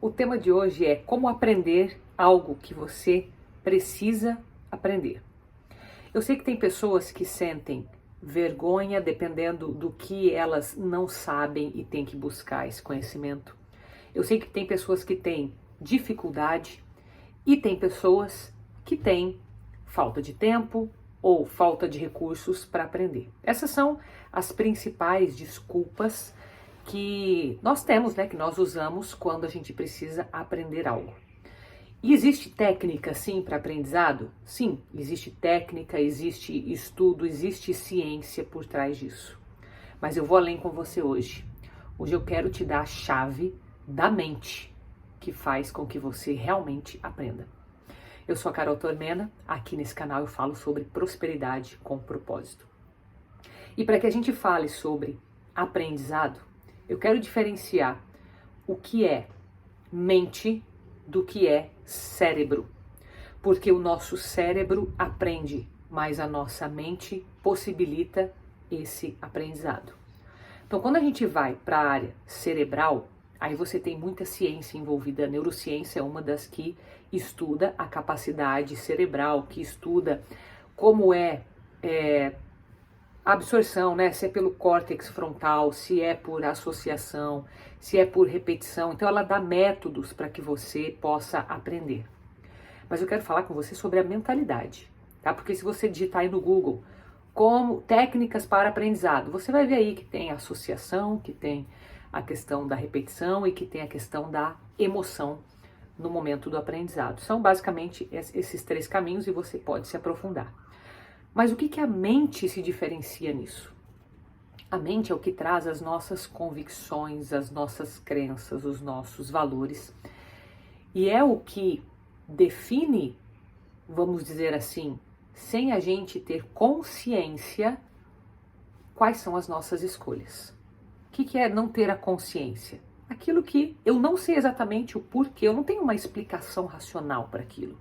O tema de hoje é como aprender algo que você precisa aprender. Eu sei que tem pessoas que sentem vergonha dependendo do que elas não sabem e têm que buscar esse conhecimento. Eu sei que tem pessoas que têm dificuldade e tem pessoas que têm falta de tempo ou falta de recursos para aprender. Essas são as principais desculpas que nós temos, que nós usamos quando a gente precisa aprender algo. E existe técnica, sim, para aprendizado? Sim, existe técnica, existe estudo, existe ciência por trás disso. Mas eu vou além com você hoje. Hoje eu quero te dar a chave da mente que faz com que você realmente aprenda. Eu sou a Carol Tormena, aqui nesse canal eu falo sobre prosperidade com propósito. E para que a gente fale sobre aprendizado, eu quero diferenciar o que é mente do que é cérebro. Porque o nosso cérebro aprende, mas a nossa mente possibilita esse aprendizado. Então, quando a gente vai para a área cerebral, aí você tem muita ciência envolvida. A neurociência é uma das que estuda a capacidade cerebral, que estuda como é a absorção, se é pelo córtex frontal, se é por associação, se é por repetição. Então ela dá métodos para que você possa aprender. Mas eu quero falar com você sobre a mentalidade, tá? Porque se você digitar aí no Google como técnicas para aprendizado, você vai ver aí que tem a associação, que tem a questão da repetição e que tem a questão da emoção no momento do aprendizado. São basicamente esses três caminhos e você pode se aprofundar. Mas o que a mente se diferencia nisso? A mente é o que traz as nossas convicções, as nossas crenças, os nossos valores. E é o que define, vamos dizer assim, sem a gente ter consciência, quais são as nossas escolhas. O que é não ter a consciência? Aquilo que eu não sei exatamente o porquê, eu não tenho uma explicação racional para aquilo.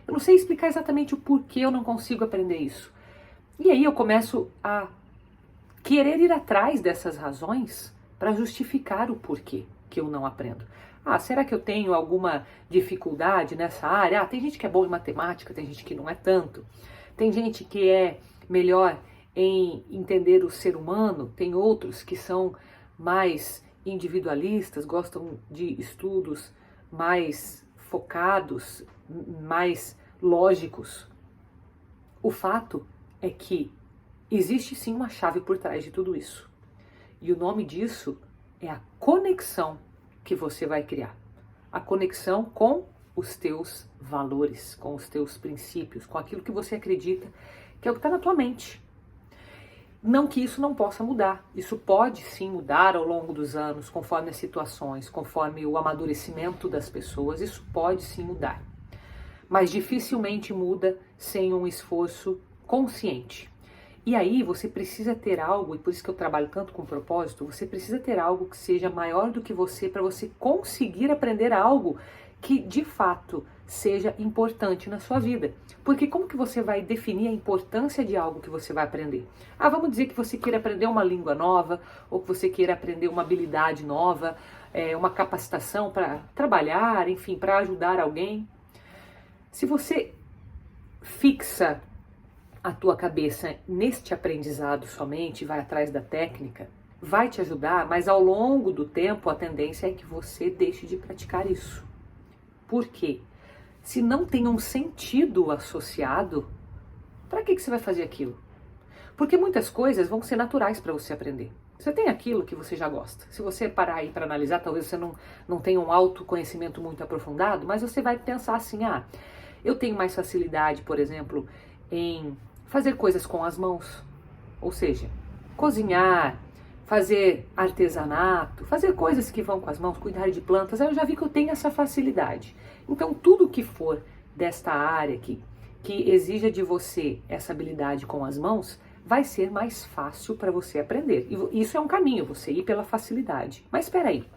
Eu não sei explicar exatamente o porquê eu não consigo aprender isso. E aí eu começo a querer ir atrás dessas razões para justificar o porquê que eu não aprendo. Será que eu tenho alguma dificuldade nessa área? Tem gente que é boa em matemática, tem gente que não é tanto. Tem gente que é melhor em entender o ser humano, tem outros que são mais individualistas, gostam de estudos mais focados, mais lógicos. O fato é que existe sim uma chave por trás de tudo isso. E o nome disso é a conexão que você vai criar. A conexão com os teus valores, com os teus princípios, com aquilo que você acredita, que é o que está na tua mente. Não que isso não possa mudar. Isso pode sim mudar ao longo dos anos, conforme as situações, conforme o amadurecimento das pessoas. Isso pode sim mudar. Mas dificilmente muda sem um esforço consciente. E aí você precisa ter algo, e por isso que eu trabalho tanto com propósito, você precisa ter algo que seja maior do que você para você conseguir aprender algo que de fato seja importante na sua vida. Porque como que você vai definir a importância de algo que você vai aprender? Vamos dizer que você queira aprender uma língua nova, ou que você queira aprender uma habilidade nova, uma capacitação para trabalhar, enfim, para ajudar alguém. Se você fixa a tua cabeça neste aprendizado somente, vai atrás da técnica, vai te ajudar, mas ao longo do tempo a tendência é que você deixe de praticar isso. Por quê? Se não tem um sentido associado, para que você vai fazer aquilo? Porque muitas coisas vão ser naturais para você aprender. Você tem aquilo que você já gosta. Se você parar aí para analisar, talvez você não tenha um autoconhecimento muito aprofundado, mas você vai pensar assim, eu tenho mais facilidade, por exemplo, em fazer coisas com as mãos, ou seja, cozinhar, fazer artesanato, fazer coisas que vão com as mãos, cuidar de plantas, aí eu já vi que eu tenho essa facilidade. Então tudo que for desta área que exija de você essa habilidade com as mãos, vai ser mais fácil para você aprender. E isso é um caminho, você ir pela facilidade. Mas espera aí,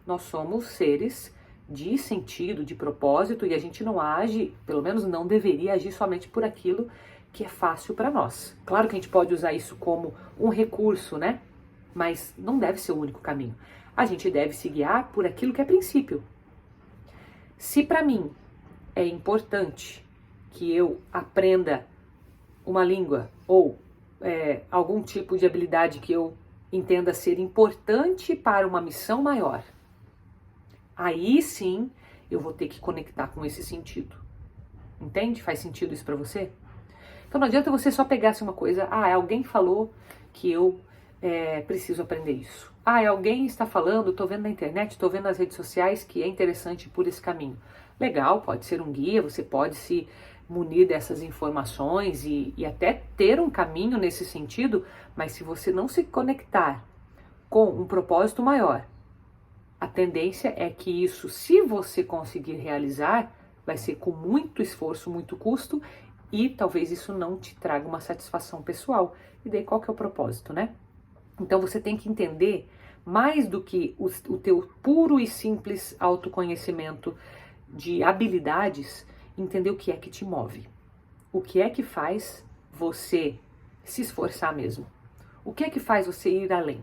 nós somos seres de sentido, de propósito, e a gente não age, pelo menos não deveria agir somente por aquilo que é fácil para nós. Claro que a gente pode usar isso como um recurso, mas não deve ser o único caminho. A gente deve se guiar por aquilo que é princípio. Se para mim é importante que eu aprenda uma língua ou algum tipo de habilidade que eu entenda ser importante para uma missão maior, aí sim eu vou ter que conectar com esse sentido. Entende? Faz sentido isso para você? Então não adianta você só pegar assim, uma coisa, alguém falou que eu preciso aprender isso. Alguém está falando, estou vendo na internet, estou vendo nas redes sociais que é interessante por esse caminho. Legal, pode ser um guia, você pode se munir dessas informações e até ter um caminho nesse sentido, mas se você não se conectar com um propósito maior, a tendência é que isso, se você conseguir realizar, vai ser com muito esforço, muito custo, e talvez isso não te traga uma satisfação pessoal. E daí qual que é o propósito, né? Então você tem que entender, mais do que o teu puro e simples autoconhecimento de habilidades, entender o que é que te move. O que é que faz você se esforçar mesmo? O que é que faz você ir além?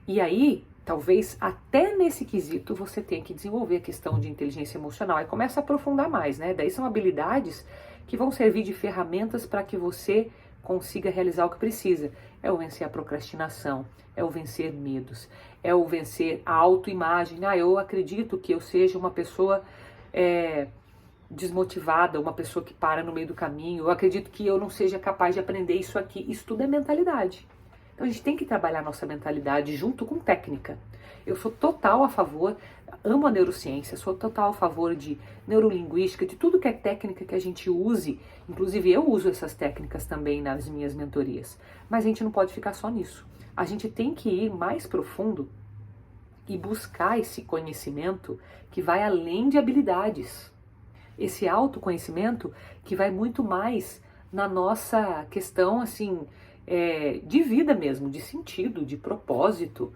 E aí, talvez até nesse quesito você tenha que desenvolver a questão de inteligência emocional. Aí começa a aprofundar mais, né? Daí são habilidades que vão servir de ferramentas para que você consiga realizar o que precisa. É o vencer a procrastinação, é o vencer medos, é o vencer a autoimagem. Eu acredito que eu seja uma pessoa desmotivada, uma pessoa que para no meio do caminho. Eu acredito que eu não seja capaz de aprender isso aqui. Isso tudo é mentalidade. Então a gente tem que trabalhar nossa mentalidade junto com técnica. Eu sou total a favor, amo a neurociência, sou total a favor de neurolinguística, de tudo que é técnica que a gente use. Inclusive eu uso essas técnicas também nas minhas mentorias. Mas a gente não pode ficar só nisso. A gente tem que ir mais profundo e buscar esse conhecimento que vai além de habilidades. Esse autoconhecimento que vai muito mais na nossa questão, assim, de vida mesmo, de sentido, de propósito,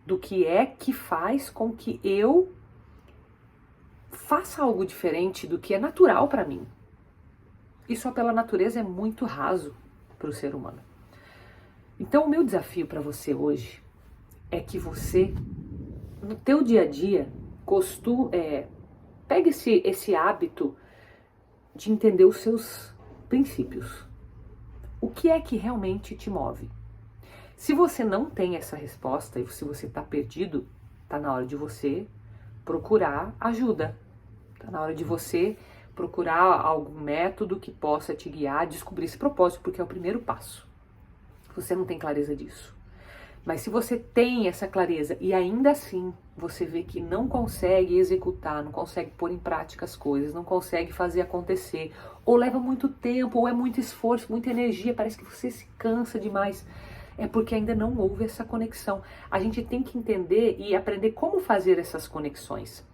do que é que faz com que eu faça algo diferente do que é natural para mim. Isso pela natureza é muito raso para o ser humano. Então o meu desafio para você hoje é que você, no teu dia a dia, pegue esse hábito de entender os seus princípios. O que é que realmente te move? Se você não tem essa resposta e se você está perdido, está na hora de você procurar ajuda. Está na hora de você procurar algum método que possa te guiar a descobrir esse propósito, porque é o primeiro passo. Você não tem clareza disso. Mas se você tem essa clareza e ainda assim você vê que não consegue executar, não consegue pôr em prática as coisas, não consegue fazer acontecer, ou leva muito tempo, ou é muito esforço, muita energia, parece que você se cansa demais, é porque ainda não houve essa conexão. A gente tem que entender e aprender como fazer essas conexões.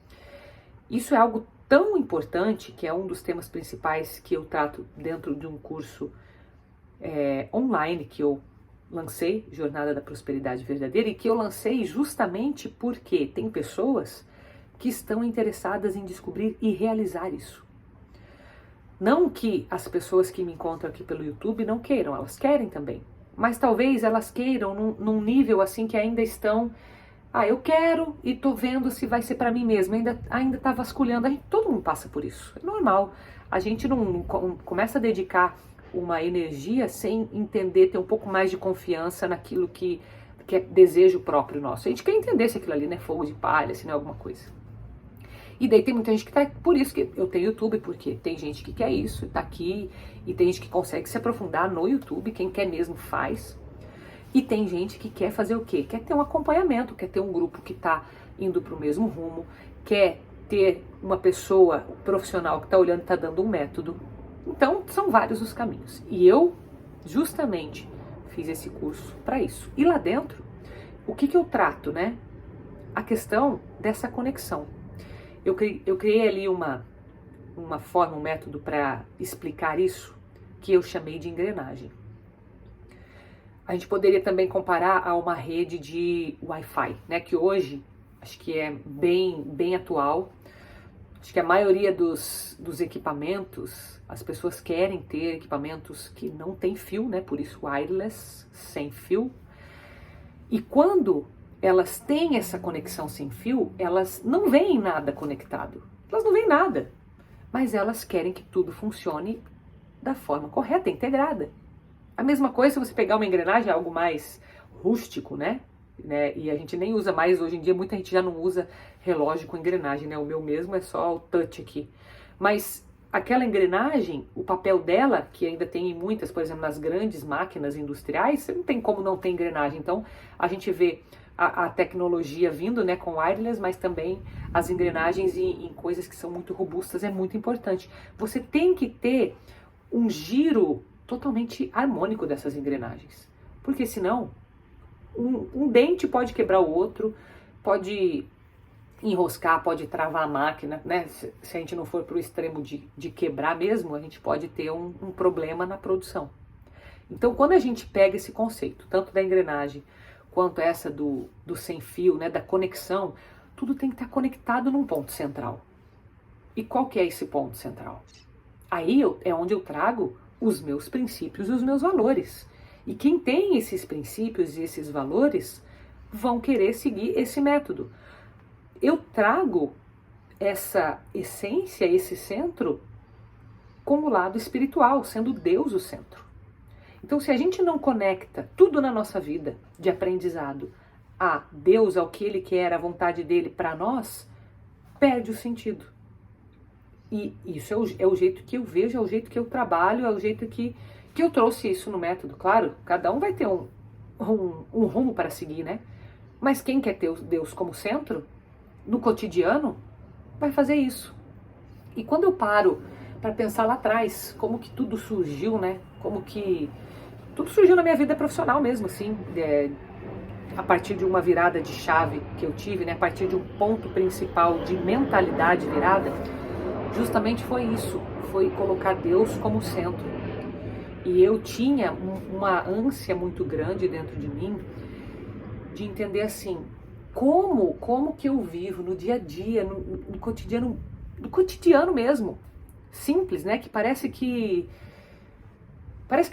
Isso é algo tão importante, que é um dos temas principais que eu trato dentro de um curso online que eu lancei, Jornada da Prosperidade Verdadeira, e que eu lancei justamente porque tem pessoas que estão interessadas em descobrir e realizar isso. Não que as pessoas que me encontram aqui pelo YouTube não queiram, elas querem também. Mas talvez elas queiram num nível assim que ainda estão, eu quero e tô vendo se vai ser para mim mesmo, ainda tá vasculhando, todo mundo passa por isso, é normal. A gente não começa a dedicar uma energia sem entender, ter um pouco mais de confiança naquilo que é desejo próprio nosso. A gente quer entender se aquilo ali não é fogo de palha, se não é alguma coisa. E daí tem muita gente que tá, por isso que eu tenho YouTube, porque tem gente que quer isso, tá aqui, e tem gente que consegue se aprofundar no YouTube, quem quer mesmo faz. E tem gente que quer fazer o quê? Quer ter um acompanhamento, quer ter um grupo que tá indo pro mesmo rumo, quer ter uma pessoa profissional que tá olhando e tá dando um método. Então, são vários os caminhos. E eu, justamente, fiz esse curso para isso. E lá dentro, o que eu trato, né? A questão dessa conexão. Eu criei ali uma forma, um método para explicar isso, que eu chamei de engrenagem. A gente poderia também comparar a uma rede de Wi-Fi, né? Que hoje, acho que é bem atual. Acho que a maioria dos equipamentos, as pessoas querem ter equipamentos que não tem fio, né? Por isso wireless, sem fio. E quando elas têm essa conexão sem fio, elas não veem nada conectado. Elas não veem nada, mas elas querem que tudo funcione da forma correta, integrada. A mesma coisa se você pegar uma engrenagem, algo mais rústico, né? E a gente nem usa mais, hoje em dia muita gente já não usa relógio com engrenagem, né? O meu mesmo é só o touch aqui. Mas aquela engrenagem, o papel dela, que ainda tem em muitas, por exemplo, nas grandes máquinas industriais, você não tem como não ter engrenagem. Então a gente vê a tecnologia vindo, né, com wireless, mas também as engrenagens em coisas que são muito robustas, é muito importante. Você tem que ter um giro totalmente harmônico dessas engrenagens, porque senão um dente pode quebrar o outro, pode enroscar, pode travar a máquina, né? Se a gente não for para o extremo de quebrar mesmo, a gente pode ter um problema na produção. Então, quando a gente pega esse conceito, tanto da engrenagem quanto essa do sem fio, né, da conexão, tudo tem que estar conectado num ponto central. E qual que é esse ponto central? Aí é onde eu trago os meus princípios e os meus valores. E quem tem esses princípios e esses valores vão querer seguir esse método. Eu trago essa essência, esse centro, com o lado espiritual, sendo Deus o centro. Então, se a gente não conecta tudo na nossa vida de aprendizado a Deus, ao que Ele quer, a vontade dele para nós, perde o sentido. E isso é o jeito que eu vejo, é o jeito que eu trabalho, é o jeito que eu trouxe isso no método. Claro, cada um vai ter um rumo para seguir, né? Mas quem quer ter Deus como centro, no cotidiano, vai fazer isso. E quando eu paro para pensar lá atrás, como que tudo surgiu, né? Como que tudo surgiu na minha vida profissional mesmo, assim, a partir de uma virada de chave que eu tive, né? A partir de um ponto principal de mentalidade virada, justamente foi isso, foi colocar Deus como centro. E eu tinha uma ânsia muito grande dentro de mim de entender assim, como que eu vivo no dia a dia, no cotidiano mesmo, simples, né? Que parece que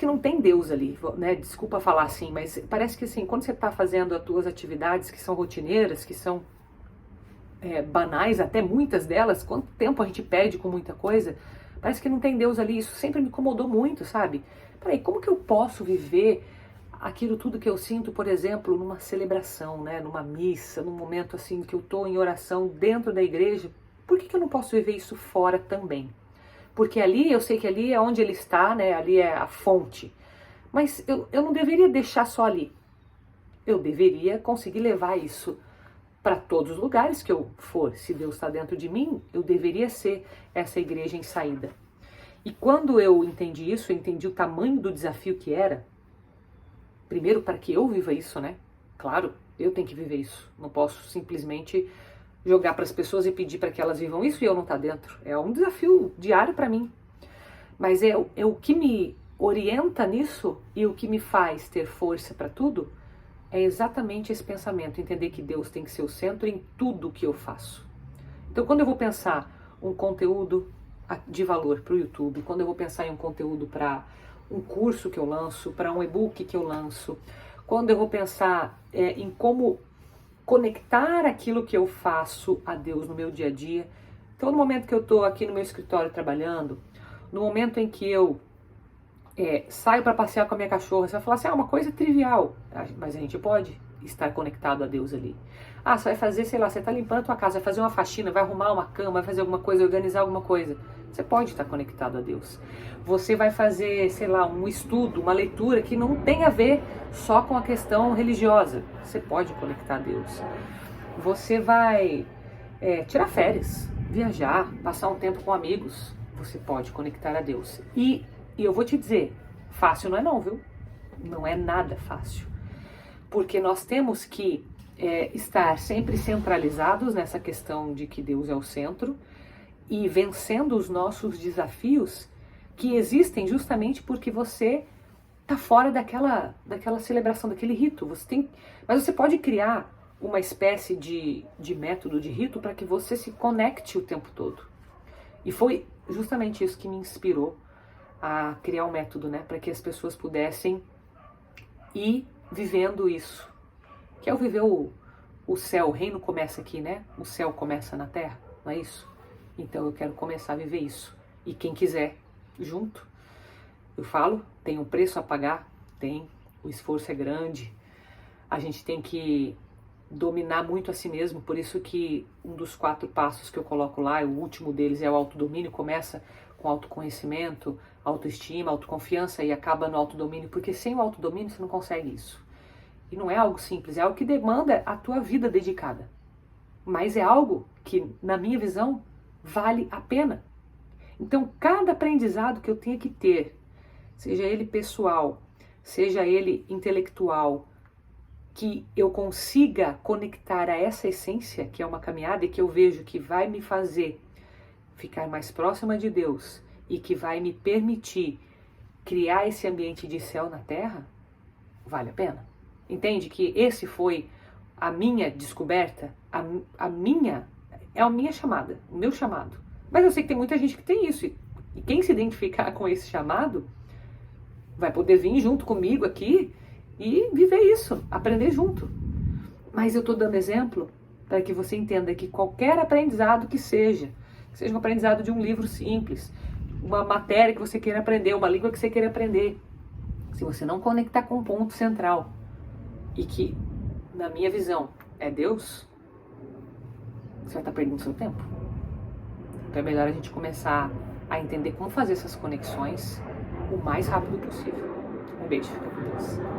não tem Deus ali, né? Desculpa falar assim, mas parece que assim, quando você está fazendo as tuas atividades que são rotineiras, que são banais, até muitas delas, quanto tempo a gente perde com muita coisa, parece que não tem Deus ali. Isso sempre me incomodou muito, sabe? Peraí, como que eu posso viver aquilo tudo que eu sinto, por exemplo, numa celebração, né? Numa missa, num momento assim que eu estou em oração dentro da igreja? Por que eu não posso viver isso fora também? Porque ali, eu sei que ali é onde ele está, né? Ali é a fonte. Mas eu não deveria deixar só ali. Eu deveria conseguir levar isso para todos os lugares que eu for. Se Deus está dentro de mim, eu deveria ser essa igreja em saída. E quando eu entendi isso, eu entendi o tamanho do desafio que era. Primeiro, para que eu viva isso, né? Claro, eu tenho que viver isso. Não posso simplesmente jogar para as pessoas e pedir para que elas vivam isso e eu não estar dentro. É um desafio diário para mim. Mas é o que me orienta nisso e o que me faz ter força para tudo é exatamente esse pensamento, entender que Deus tem que ser o centro em tudo que eu faço. Então, quando eu vou pensar um conteúdo de valor para o YouTube, quando eu vou pensar em um conteúdo para um curso que eu lanço, para um e-book que eu lanço, quando eu vou pensar em como conectar aquilo que eu faço a Deus no meu dia a dia. Então, no momento que eu estou aqui no meu escritório trabalhando, no momento em que eu saio para passear com a minha cachorra, você vai falar assim, uma coisa trivial, mas a gente pode estar conectado a Deus ali. Você vai fazer, sei lá, você está limpando a tua casa, vai fazer uma faxina, vai arrumar uma cama, vai fazer alguma coisa, organizar alguma coisa. Você pode estar conectado a Deus. Você vai fazer, sei lá, um estudo, uma leitura que não tem a ver só com a questão religiosa. Você pode conectar a Deus. Você vai tirar férias, viajar, passar um tempo com amigos. Você pode conectar a Deus. E eu vou te dizer, fácil não é não, viu? Não é nada fácil. Porque nós temos que estar sempre centralizados nessa questão de que Deus é o centro e vencendo os nossos desafios que existem justamente porque você está fora daquela celebração, daquele rito. Mas você pode criar uma espécie de método, de rito, para que você se conecte o tempo todo. E foi justamente isso que me inspirou a criar um método, né, para que as pessoas pudessem ir vivendo isso, que é o viver o céu. O reino começa aqui, né? O céu começa na terra, não é isso? Então eu quero começar a viver isso. E quem quiser, junto, eu falo, tem um preço a pagar, tem, o esforço é grande, a gente tem que dominar muito a si mesmo, por isso que um dos 4 passos que eu coloco lá, o último deles é o autodomínio, começa com autoconhecimento, autoestima, autoconfiança e acaba no autodomínio, porque sem o autodomínio você não consegue isso. E não é algo simples, é algo que demanda a tua vida dedicada. Mas é algo que, na minha visão, vale a pena. Então, cada aprendizado que eu tenha que ter, seja ele pessoal, seja ele intelectual, que eu consiga conectar a essa essência, que é uma caminhada e que eu vejo que vai me fazer ficar mais próxima de Deus e que vai me permitir criar esse ambiente de céu na terra, vale a pena. Entende que esse foi a minha descoberta, a minha chamada, o meu chamado. Mas eu sei que tem muita gente que tem isso, e quem se identificar com esse chamado vai poder vir junto comigo aqui e viver isso, aprender junto. Mas eu estou dando exemplo para que você entenda que qualquer aprendizado que seja um aprendizado de um livro simples, uma matéria que você queira aprender, uma língua que você queira aprender, se você não conectar com um ponto central, e que, na minha visão, é Deus, você vai estar perdendo seu tempo. Então é melhor a gente começar a entender como fazer essas conexões o mais rápido possível. Um beijo, fica com Deus.